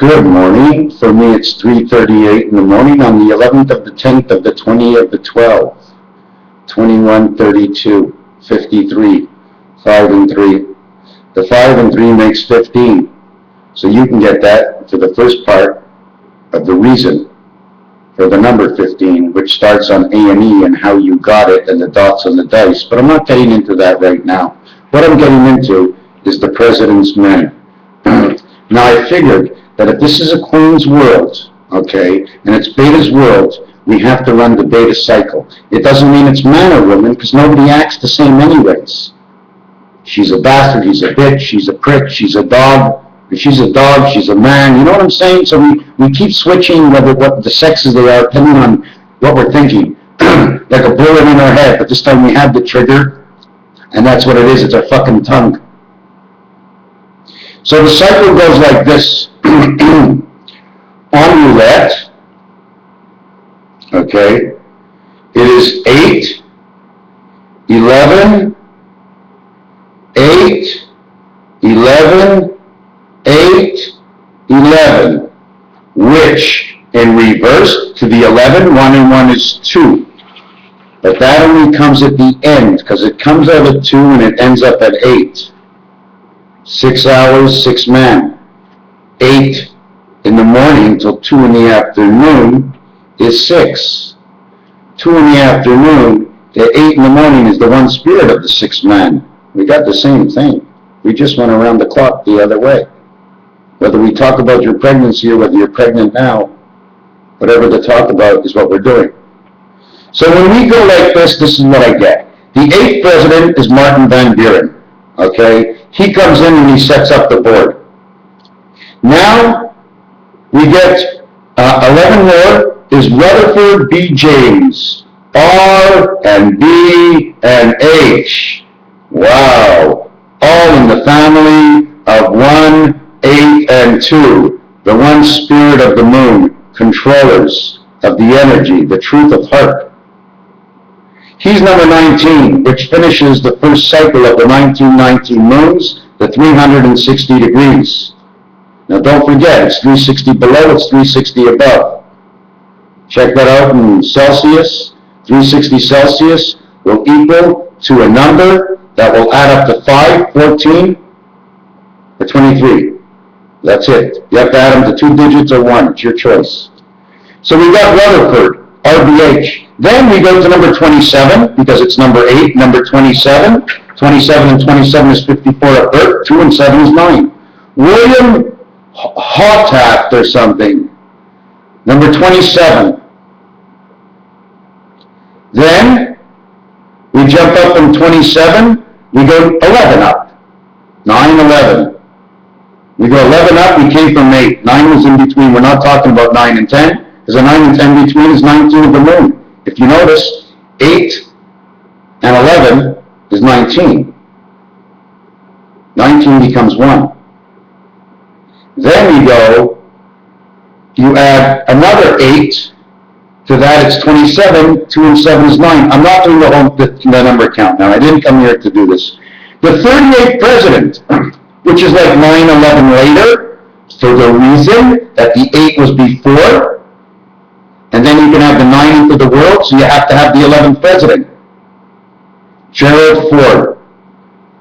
Good morning. For me, it's 3:38 in the morning on the 11th of the 10th of the 20th of the 12th. 21, 32, 53, 5 and 3. The 5 and 3 makes 15. So you can get that for the first part of the reason for the number 15, which starts on A&E and how you got it and the dots on the dice. But I'm not getting into that right now. What I'm getting into is the president's men. Now I figured that if this is a Queen's world, okay, and it's Beta's world, we have to run the Beta cycle. It doesn't mean it's man or woman, because nobody acts the same anyways. She's a bastard, he's a bitch, she's a prick, she's a dog. If she's a dog, she's a man. You know what I'm saying? So we keep switching what the sexes they are, depending on what we're thinking. Like a bullet in our head, but this time we have the trigger, and that's what it is, it's our fucking tongue. So the cycle goes like this. On roulette, okay, it is 8, 11, 8, 11, 8, 11, which in reverse to the 11, 1 and 1 is 2. But that only comes at the end, because it comes out at 2 and it ends up at 8. 6 hours, 6 men. 8 in the morning till 2 in the afternoon is 6. 2 in the afternoon to 8 in the morning is the one spirit of the 6 men. We got the same thing. We just went around the clock the other way. Whether we talk about your pregnancy or whether you're pregnant now, whatever to talk about is what we're doing. So when we go like this is what I get. The 8th president is Martin Van Buren. Okay? He comes in and he sets up the board. Now, we get 11 more is Rutherford B. James, R and B and H. Wow. All in the family of 1, 8, and 2. The one spirit of the moon, controllers of the energy, the truth of heart. He's number 19, which finishes the first cycle of the 1919 moons, the 360 degrees. Now don't forget, it's 360 below, it's 360 above. Check that out in Celsius. 360 Celsius will equal to a number that will add up to 5, 14, or 23. That's it. You have to add them to 2 digits or 1. It's your choice. So we got Rutherford, RBH. Then we go to number 27, because it's number 8, number 27. 27 and 27 is 54 at birth. 2 and 7 is 9. William Hawtaft or something. Number 27. Then we jump up from 27. We go 11 up. 9, 11. We go 11 up. We came from 8. 9 was in between. We're not talking about 9 and 10. Because the 9 and 10 between is 19 of the moon. If you notice, 8 and 11 is 19. 19 becomes 1. Then you add another 8. To that, it's 27. 2 and 7 is 9. I'm not doing the number count now. I didn't come here to do this. The 38th president, which is like 9, 11 later, for the reason that the 8 was before, and then you can have the 9 for the world, so you have to have the 11th president. Gerald Ford,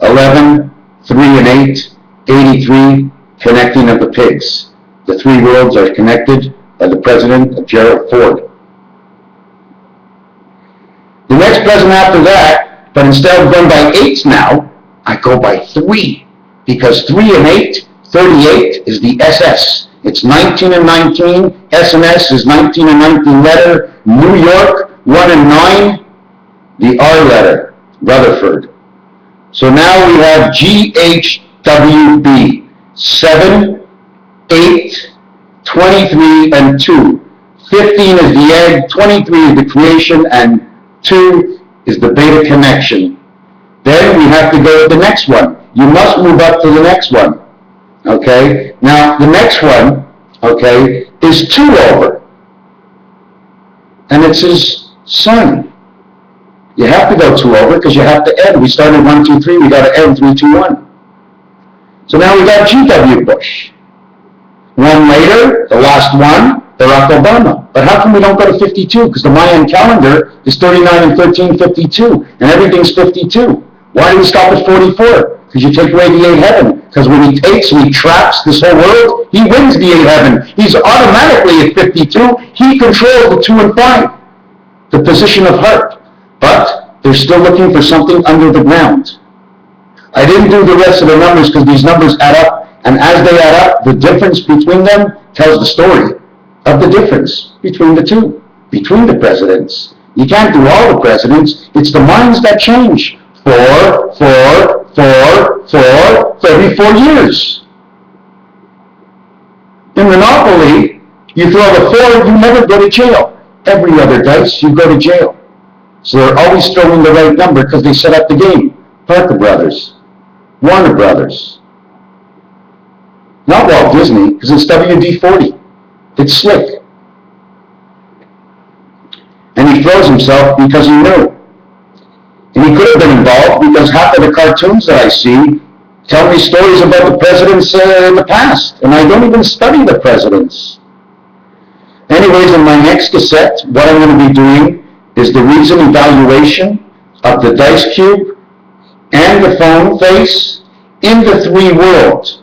11, 3 and 8, 83, connecting of the pigs. The 3 worlds are connected by the president of Gerald Ford. The next president after that, but instead of going by 8s now, I go by 3. Because 3 and 8, 38 is the SS. It's 19 and 19. SNS is 19 and 19 letter. New York, 1 and 9. The R letter, Rutherford. So now we have GHWB. 7, 8, 23, and 2. 15 is the egg, 23 is the creation, and 2 is the beta connection. Then we have to go to the next one. You must move up to the next one. Okay? Now, the next one, okay, is 2 over. And it's his son. You have to go 2 over because you have to end. We started 1, 2, 3. We got to end 3, 2, 1. So now we got G.W. Bush. One later, the last one, Barack Obama. But how come we don't go to 52? Because the Mayan calendar is 39 and 13, 52, and everything's 52. Why do we stop at 44? Because you take away the 8 heaven. Because when he takes and he traps this whole world, he wins the 8 heaven. He's automatically at 52. He controls the 2 and 5, the position of heart. But they're still looking for something under the ground. I didn't do the rest of the numbers because these numbers add up. And as they add up, the difference between them tells the story of the difference between the two, between the presidents. You can't do all the presidents. It's the minds that change. 34 years. In Monopoly, you throw the 4, you never go to jail. Every other dice, you go to jail. So they're always throwing the right number because they set up the game. Parker Brothers, Warner Brothers. Not Walt Disney, because it's WD-40. It's slick. And he throws himself because he knew. And he could have been involved because half of the cartoons that I see tell me stories about the presidents in the past. And I don't even study the presidents. Anyways, in my next cassette, what I'm going to be doing is the reason evaluation of the dice cube and the phone face in the 3 worlds.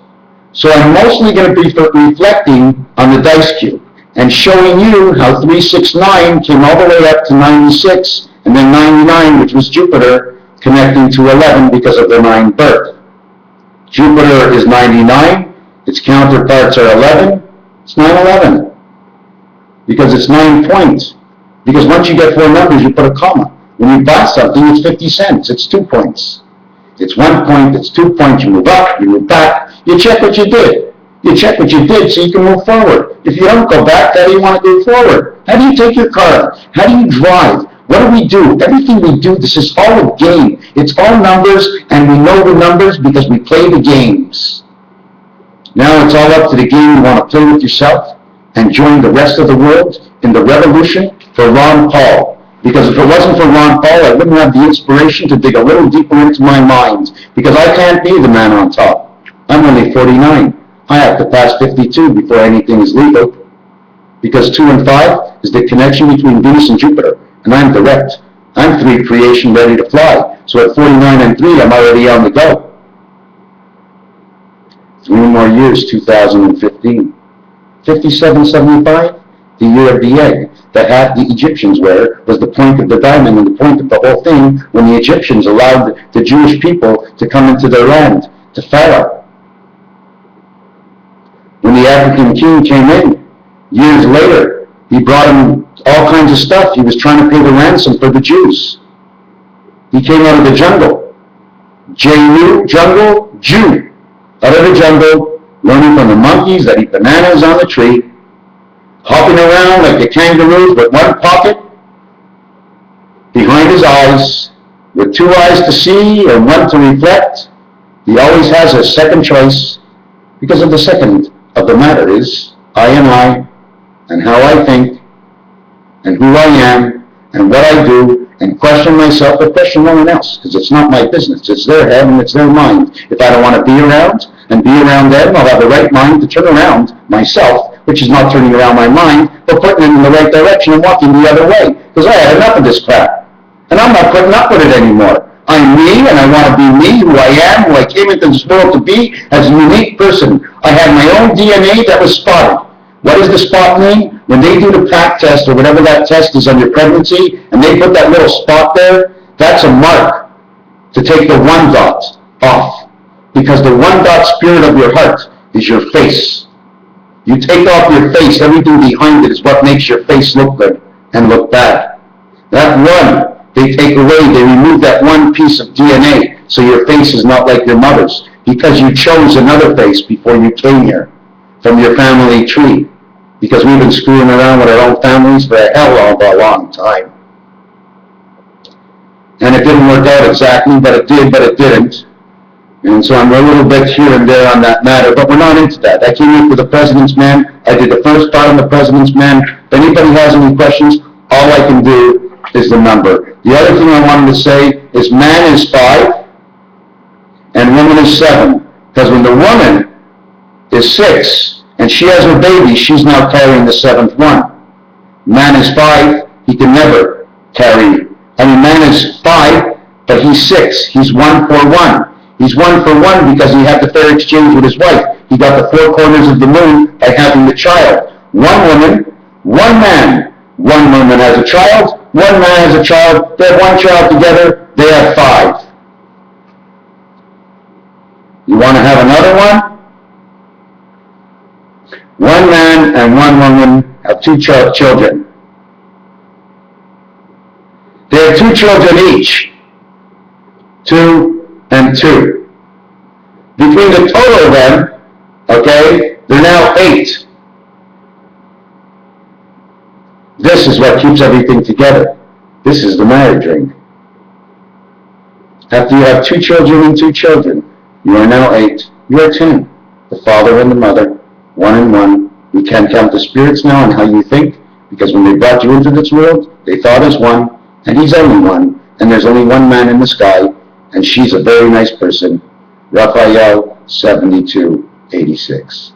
So I'm mostly going to be reflecting on the dice cube and showing you how 369 came all the way up to 96, and then 99, which was Jupiter, connecting to 11 because of the 9 birth. Jupiter is 99, its counterparts are 11, it's 911. Because it's 9 points. Because once you get 4 numbers, you put a comma. When you buy something, it's 50 cents, it's 2 points. It's 1 point, it's 2 points, you move up, you move back, you check what you did. You check what you did so you can move forward. If you don't go back, how do you want to go forward? How do you take your car? How do you drive? What do we do? Everything we do, this is all a game. It's all numbers, and we know the numbers because we play the games. Now it's all up to the game you want to play with yourself and join the rest of the world in the revolution for Ron Paul. Because if it wasn't for Ron Paul, I wouldn't have the inspiration to dig a little deeper into my mind. Because I can't be the man on top. I'm only 49. I have to pass 52 before anything is legal. Because 2 and 5 is the connection between Venus and Jupiter. And I'm direct. I'm 3 creation ready to fly. So at 49 and 3, I'm already on the go. 3 more years, 2015. 5775, the year of the egg. That hat the Egyptians wear was the point of the diamond and the point of the whole thing when the Egyptians allowed the Jewish people to come into their land, to Pharaoh. When the African king came in, years later, he brought him all kinds of stuff. He was trying to pay the ransom for the Jews. He came out of the jungle. J-U, jungle, Jew. Out of the jungle, learning from the monkeys that eat bananas on the tree, hopping around like the kangaroos with one pocket behind his eyes, with 2 eyes to see and 1 to reflect. He always has a second choice because of the second of the matter is I am I, and how I think, and who I am, and what I do, and question myself, but question no one else, because it's not my business. It's their head and it's their mind. If I don't want to be around and be around them, I'll have the right mind to turn around myself, which is not turning around my mind, but putting it in the right direction and walking the other way, because I had enough of this crap. And I'm not putting up with it anymore. I'm me, and I want to be me, who I am, who I came into this world to be, as a unique person. I had my own DNA that was spotted. What does the spot mean? When they do the PAC test, or whatever that test is on your pregnancy, and they put that little spot there, that's a mark to take the 1 dot off. Because the 1 dot spirit of your heart is your face. You take off your face, everything behind it is what makes your face look good and look bad. That 1, they take away, they remove that 1 piece of DNA, so your face is not like your mother's, because you chose another face before you came here, from your family tree, because we've been screwing around with our own families for a hell of a long time. And it didn't work out exactly, but it did, but it didn't. And so I'm a little bit here and there on that matter, but we're not into that. I came in for the President's Man. I did the first part on the President's Man. If anybody has any questions, all I can do is the number. The other thing I wanted to say is man is 5 and woman is 7. Because when the woman is 6 and she has her baby, she's now carrying the seventh one. Man is 5, he can never carry. Man is 5, but he's 6. He's 1 for 1. He's 1 for 1 because he had the fair exchange with his wife. He got the 4 corners of the moon by having the child. 1 woman, 1 man. 1 woman has a child, 1 man has a child. They have 1 child together, they have 5. You want to have another one? 1 man and 1 woman have 2 children. They have 2 children each. 2 and 2. Between the total of them, okay, they're now 8. This is what keeps everything together. This is the marriage ring. After you have 2 children and 2 children, you are now 8. You are 10. The father and the mother, 1 and 1. We can't count the spirits now on how you think, because when they brought you into this world, they thought as 1, and he's only 1, and there's only 1 man in the sky, and she's a very nice person. Raphael 7286.